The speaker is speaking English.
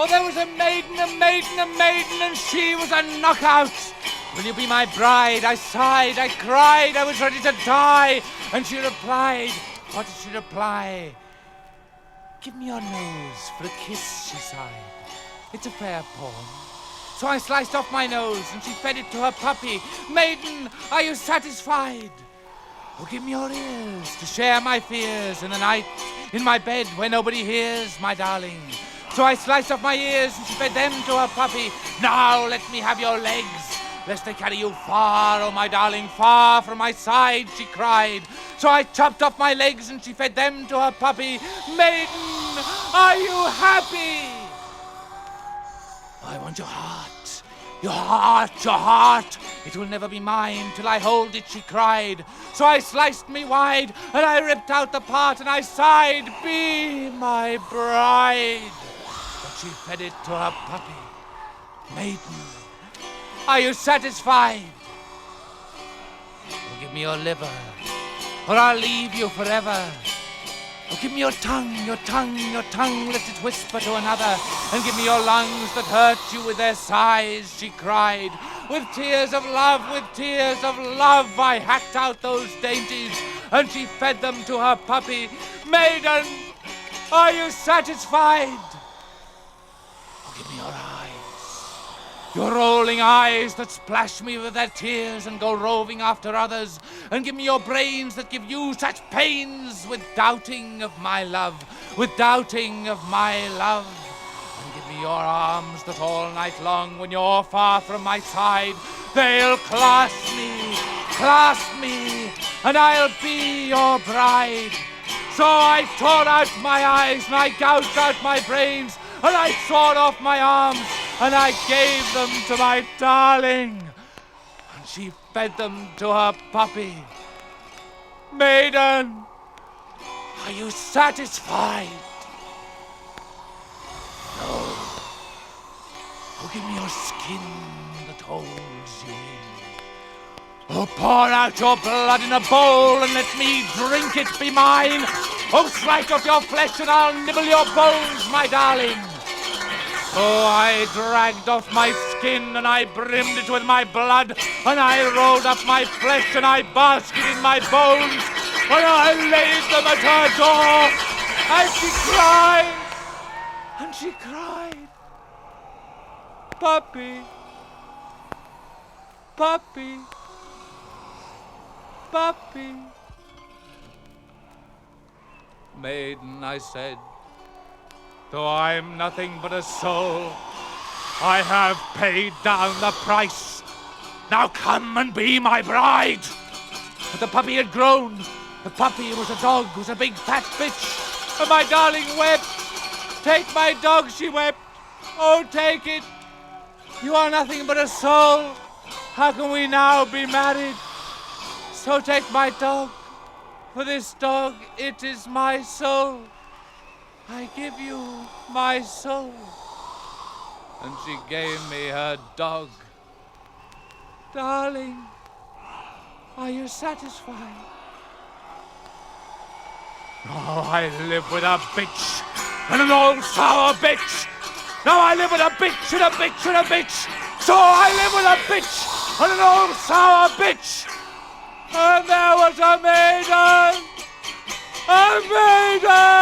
Oh, there was a maiden, and she was a knockout. Will you be my bride? I sighed, I cried, I was ready to die. And she replied, what did she reply? Give me your nose for a kiss, she sighed. It's a fair poem. So I sliced off my nose and she fed it to her puppy. Maiden, are you satisfied? Oh, give me your ears to share my fears in the night in my bed where nobody hears, my darling. So I sliced off my ears and she fed them to her puppy. Now let me have your legs, lest they carry you far, oh my darling, far from my side, she cried. So I chopped off my legs and she fed them to her puppy. Maiden, are you happy? I want your heart, your heart, your heart. It will never be mine till I hold it, she cried. So I sliced me wide and I ripped out the part and I sighed, be my bride. But she fed it to her puppy. Maiden, are you satisfied? Oh, give me your liver, or I'll leave you forever. Oh, give me your tongue, your tongue, your tongue, let it whisper to another. And give me your lungs that hurt you with their sighs, she cried. With tears of love, I hacked out those dainties, and she fed them to her puppy. Maiden, are you satisfied? Oh, give me your eyes, your rolling eyes that splash me with their tears and go roving after others. And give me your brains that give you such pains with doubting of my love, with doubting of my love. And give me your arms that all night long, when you're far from my side, they'll clasp me, and I'll be your bride. So I tore out my eyes, and I gouged out my brains, and I sawed off my arms, and I gave them to my darling. And she fed them to her puppy. Maiden, are you satisfied? No. Oh, give me your skin that holds you in. Oh, pour out your blood in a bowl and let me drink it be mine. Oh, slice off your flesh and I'll nibble your bones, my darling. So I dragged off my skin and I brimmed it with my blood, and I rolled up my flesh and I basked in my bones, and I laid them at her door, and she cried, puppy, puppy, puppy. Maiden, I said, though I'm nothing but a soul, I have paid down the price. Now come and be my bride. But the puppy had grown. The puppy was a dog, was a big fat bitch. And my darling wept. Take my dog, she wept. Oh, take it. You are nothing but a soul. How can we now be married? So take my dog. For this dog, it is my soul. I give you my soul. And she gave me her dog. Darling, are you satisfied? Oh, I live with a bitch, and an old sour bitch. Now I live with a bitch, and a bitch, and a bitch. So I live with a bitch, and an old sour bitch. And there was a maiden, a maiden.